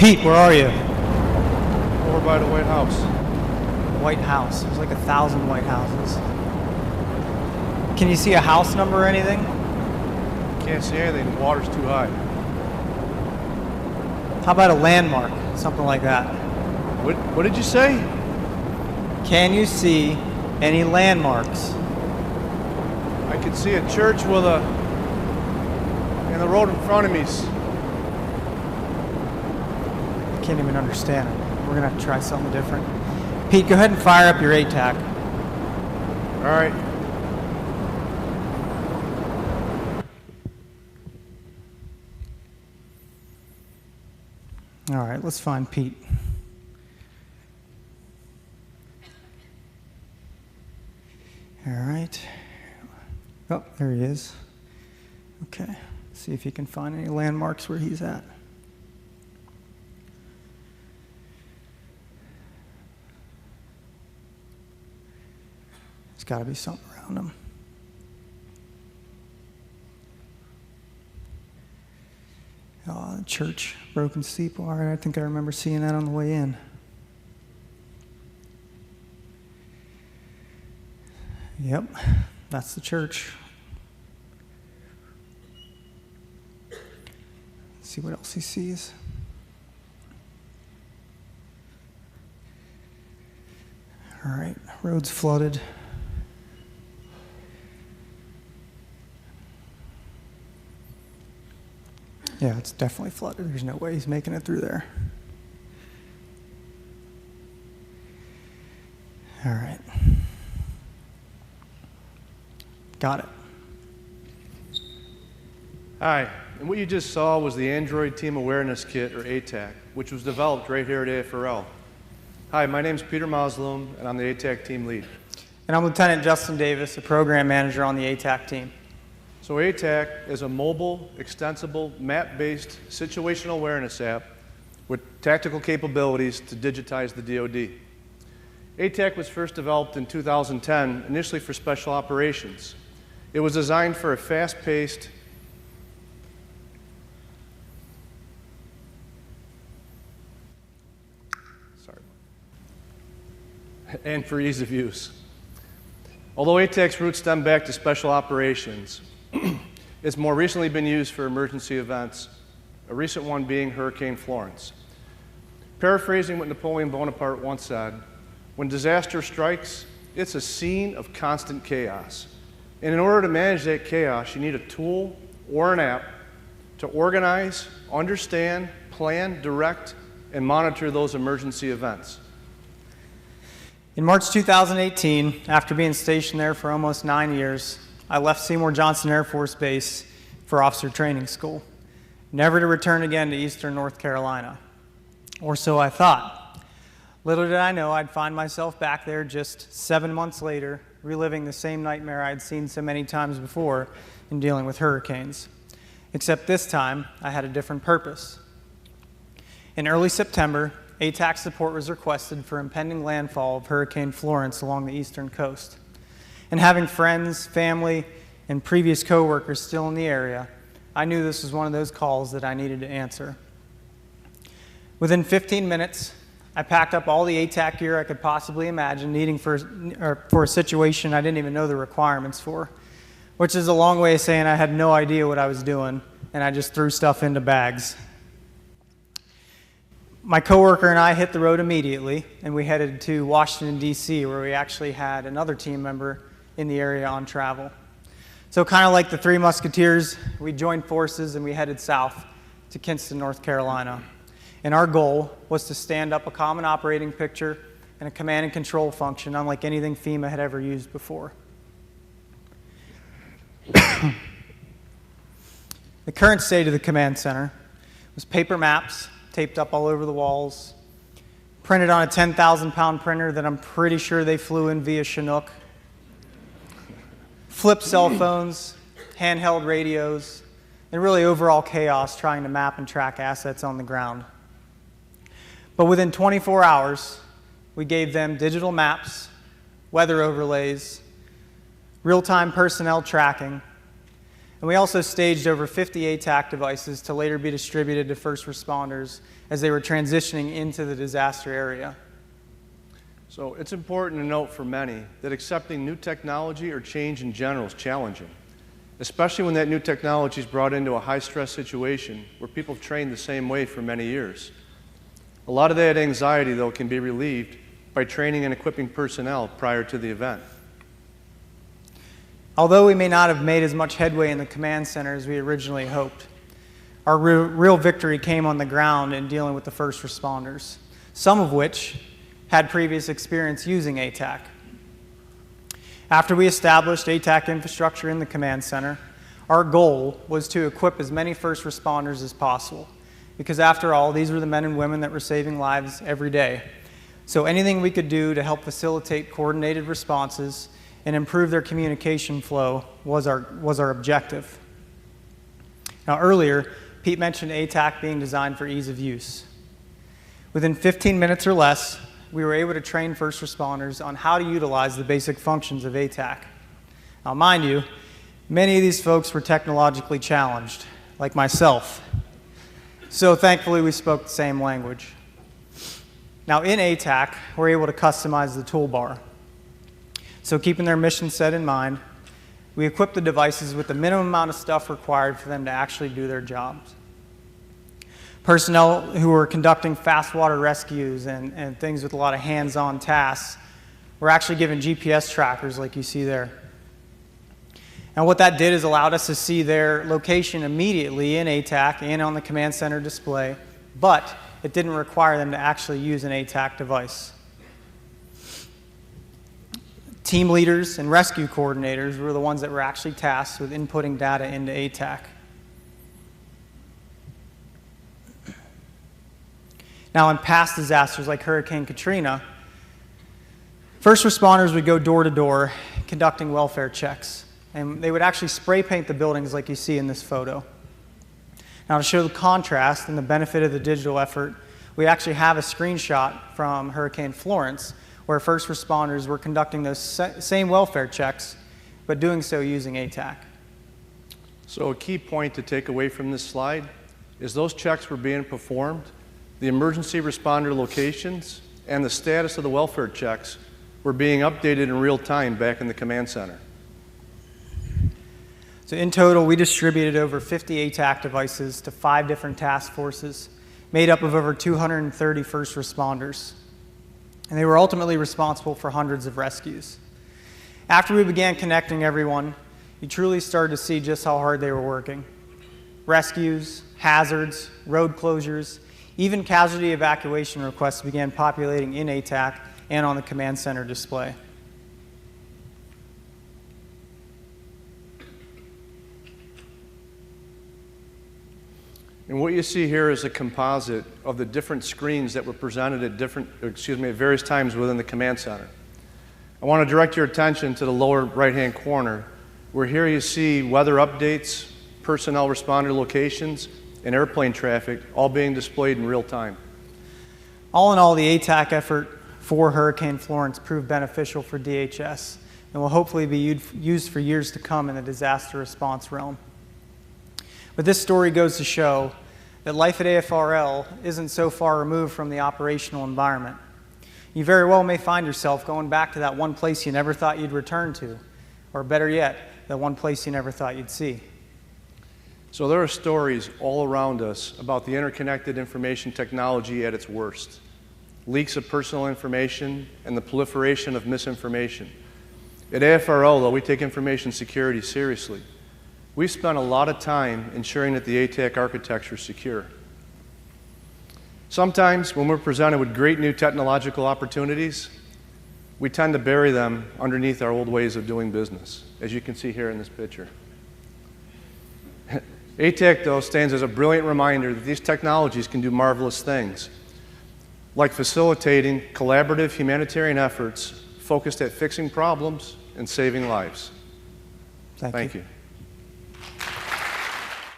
Pete, where are you? Over by the White House. White House. There's like 1,000 White Houses. Can you see a house number or anything? Can't see anything. The water's too high. How about a landmark? Something like that. What did you say? Can you see any landmarks? I can see a church with and the road in front of me's. I can't even understand it. We're gonna have to try something different. Pete, go ahead and fire up your ATAC. All right. All right, let's find Pete. All right. Oh, there he is. Okay, see if he can find any landmarks where he's at. There's got to be something around him. Oh, the church, broken steeple. All right, I think I remember seeing that on the way in. Yep, that's the church. Let's see what else he sees. All right, road's flooded. Yeah, it's definitely flooded. There's no way he's making it through there. All right. Got it. Hi, and what you just saw was the Android Team Awareness Kit, or ATAC, which was developed right here at AFRL. Hi, my name's Peter Mozloom, and I'm the ATAC team lead. And I'm Lieutenant Justin Davis, a program manager on the ATAC team. So ATAC is a mobile, extensible, map-based situational awareness app with tactical capabilities to digitize the DoD. ATAC was first developed in 2010, initially for special operations. It was designed for a fast-paced, and for ease of use. Although ATAC's roots stem back to special operations, it's more recently been used for emergency events, a recent one being Hurricane Florence. Paraphrasing what Napoleon Bonaparte once said, when disaster strikes, it's a scene of constant chaos. And in order to manage that chaos, you need a tool or an app to organize, understand, plan, direct, and monitor those emergency events. In March 2018, after being stationed there for almost 9 years, I left Seymour Johnson Air Force Base for officer training school, never to return again to Eastern North Carolina. Or so I thought. Little did I know I'd find myself back there just 7 months later, reliving the same nightmare I'd seen so many times before in dealing with hurricanes. Except this time, I had a different purpose. In early September, ATAC support was requested for impending landfall of Hurricane Florence along the eastern coast. And having friends, family, and previous coworkers still in the area, I knew this was one of those calls that I needed to answer. Within 15 minutes, I packed up all the ATAC gear I could possibly imagine needing for a situation I didn't even know the requirements for, which is a long way of saying I had no idea what I was doing, and I just threw stuff into bags. My coworker and I hit the road immediately, and we headed to Washington, D.C., where we actually had another team member in the area on travel. So kind of like the Three Musketeers, we joined forces and we headed south to Kinston, North Carolina. And our goal was to stand up a common operating picture and a command and control function unlike anything FEMA had ever used before. The current state of the command center was paper maps taped up all over the walls, printed on a 10,000-pound printer that I'm pretty sure they flew in via Chinook, flip cell phones, handheld radios, and really overall chaos trying to map and track assets on the ground. But within 24 hours, we gave them digital maps, weather overlays, real-time personnel tracking, And we also staged over 50 ATAC devices to later be distributed to first responders as they were transitioning into the disaster area. So it's important to note for many that accepting new technology or change in general is challenging, especially when that new technology is brought into a high-stress situation where people have trained the same way for many years. A lot of that anxiety, though, can be relieved by training and equipping personnel prior to the event. Although we may not have made as much headway in the command center as we originally hoped, our real victory came on the ground in dealing with the first responders, some of which had previous experience using ATAC. After we established ATAC infrastructure in the command center, our goal was to equip as many first responders as possible, because after all, these were the men and women that were saving lives every day. So anything we could do to help facilitate coordinated responses and improve their communication flow was our objective. Now earlier, Pete mentioned ATAC being designed for ease of use. Within 15 minutes or less, we were able to train first responders on how to utilize the basic functions of ATAC. Now mind you, many of these folks were technologically challenged, like myself. So thankfully we spoke the same language. Now in ATAC, we're able to customize the toolbar. So keeping their mission set in mind, we equip the devices with the minimum amount of stuff required for them to actually do their jobs. Personnel who were conducting fast water rescues and things with a lot of hands-on tasks were actually given GPS trackers like you see there. And what that did is allowed us to see their location immediately in ATAC and on the command center display, but it didn't require them to actually use an ATAC device. Team leaders and rescue coordinators were the ones that were actually tasked with inputting data into ATAC. Now, in past disasters like Hurricane Katrina, first responders would go door to door conducting welfare checks, and they would actually spray paint the buildings like you see in this photo. Now, to show the contrast and the benefit of the digital effort, we actually have a screenshot from Hurricane Florence where first responders were conducting those same welfare checks, but doing so using ATAC. So a key point to take away from this slide is those checks were being performed, the emergency responder locations, and the status of the welfare checks were being updated in real time back in the command center. So in total, we distributed over 50 ATAC devices to 5 different task forces, made up of over 230 first responders. And they were ultimately responsible for hundreds of rescues. After we began connecting everyone, you truly started to see just how hard they were working. Rescues, hazards, road closures, even casualty evacuation requests began populating in ATAC and on the command center display. And what you see here is a composite of the different screens that were presented at various times within the command center. I want to direct your attention to the lower right-hand corner, where here you see weather updates, personnel responder locations, and airplane traffic all being displayed in real time. All in all, the ATAC effort for Hurricane Florence proved beneficial for DHS and will hopefully be used for years to come in the disaster response realm. But this story goes to show that life at AFRL isn't so far removed from the operational environment. You very well may find yourself going back to that one place you never thought you'd return to, or better yet, that one place you never thought you'd see. So there are stories all around us about the interconnected information technology at its worst. Leaks of personal information and the proliferation of misinformation. At AFRL, though, we take information security seriously. We've spent a lot of time ensuring that the ATAC architecture is secure. Sometimes, when we're presented with great new technological opportunities, we tend to bury them underneath our old ways of doing business, as you can see here in this picture. ATAC, though, stands as a brilliant reminder that these technologies can do marvelous things, like facilitating collaborative humanitarian efforts focused at fixing problems and saving lives. Thank you.